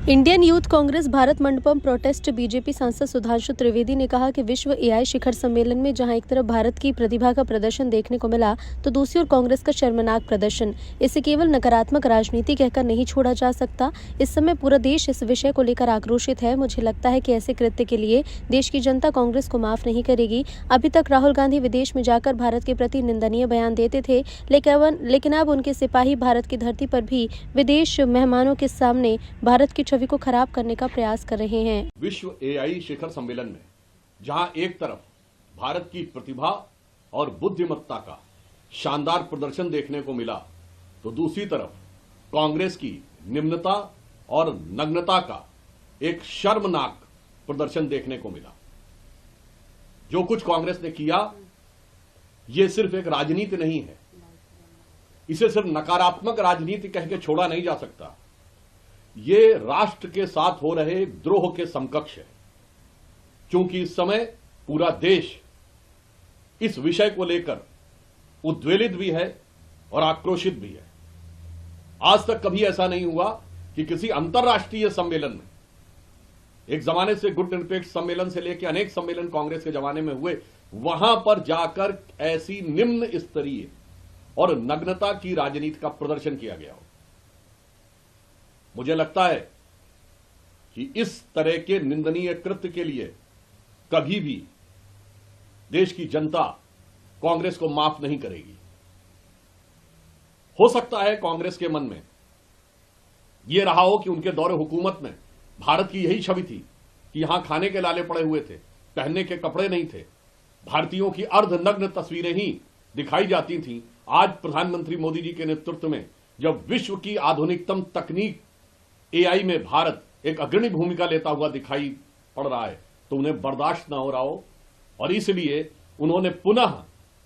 Indian youth Congress Bharat Mandapam protest BJP सांसद सुधांशु त्रिवेदी ने कहा कि विश्व एआई शिखर सम्मेलन में जहां एक तरफ भारत की प्रतिभा का प्रदर्शन देखने को मिला तो दूसरी ओर कांग्रेस का शर्मनाक प्रदर्शन। इसे केवल नकारात्मक राजनीति कहकर नहीं छोड़ा जा सकता। इस समय पूरा देश इस विषय को लेकर आक्रोशित है। मुझे लगता है कि ऐसे कृत्य के लिए देश की जनता कांग्रेस को माफ नहीं करेगी। अभी तक राहुल गांधी विदेश में जाकर भारत के प्रति निंदनीय बयान देते थे, लेकिन अब उनके सिपाही भारत की धरती पर भी विदेश मेहमानों के सामने भारत की छवि को खराब करने का प्रयास कर रहे हैं। विश्व एआई शिखर सम्मेलन में जहां एक तरफ भारत की प्रतिभा और बुद्धिमत्ता का शानदार प्रदर्शन देखने को मिला तो दूसरी तरफ कांग्रेस की निम्नता और नग्नता का एक शर्मनाक प्रदर्शन देखने को मिला। जो कुछ कांग्रेस ने किया ये सिर्फ एक राजनीति नहीं है, इसे सिर्फ नकारात्मक राजनीति कह के छोड़ा नहीं जा सकता। ये राष्ट्र के साथ हो रहे द्रोह के समकक्ष है, क्योंकि इस समय पूरा देश इस विषय को लेकर उद्वेलित भी है और आक्रोशित भी है। आज तक कभी ऐसा नहीं हुआ कि किसी अंतर्राष्ट्रीय सम्मेलन में, एक जमाने से गुटनिरपेक्ष सम्मेलन से लेकर अनेक सम्मेलन कांग्रेस के जमाने में हुए, वहां पर जाकर ऐसी निम्न स्तरीय और नग्नता की राजनीति का प्रदर्शन किया गया हो। मुझे लगता है कि इस तरह के निंदनीय कृत्य के लिए कभी भी देश की जनता कांग्रेस को माफ नहीं करेगी। हो सकता है कांग्रेस के मन में यह रहा हो कि उनके दौरे हुकूमत में भारत की यही छवि थी कि यहां खाने के लाले पड़े हुए थे, पहनने के कपड़े नहीं थे, भारतीयों की अर्धनग्न तस्वीरें ही दिखाई जाती थीं। आज प्रधानमंत्री मोदी जी के नेतृत्व में जब विश्व की आधुनिकतम तकनीक एआई में भारत एक अग्रणी भूमिका लेता हुआ दिखाई पड़ रहा है तो उन्हें बर्दाश्त न हो रहा हो, और इसलिए उन्होंने पुनः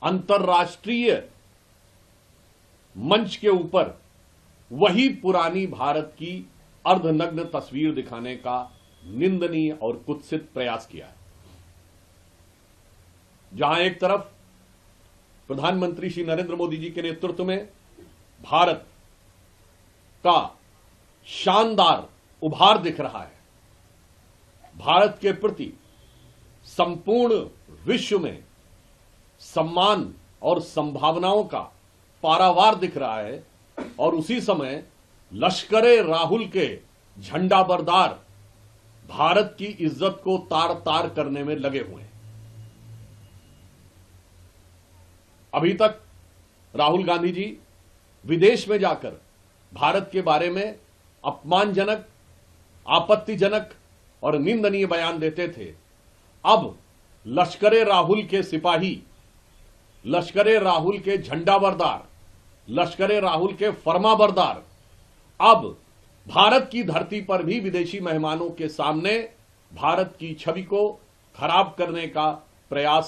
अंतर्राष्ट्रीय मंच के ऊपर वही पुरानी भारत की अर्धनग्न तस्वीर दिखाने का निंदनीय और कुत्सित प्रयास किया है। जहां एक तरफ प्रधानमंत्री श्री नरेंद्र मोदी जी के नेतृत्व में भारत का शानदार उभार दिख रहा है, भारत के प्रति संपूर्ण विश्व में सम्मान और संभावनाओं का पारावार दिख रहा है, और उसी समय लश्करे राहुल के झंडाबरदार भारत की इज्जत को तार तार करने में लगे हुए हैं। अभी तक राहुल गांधी जी विदेश में जाकर भारत के बारे में अपमानजनक, आपत्तिजनक और निंदनीय बयान देते थे। अब लश्करे राहुल के सिपाही, लश्करे राहुल के झंडाबरदार, लश्करे राहुल के फरमाबरदार अब भारत की धरती पर भी विदेशी मेहमानों के सामने भारत की छवि को खराब करने का प्रयास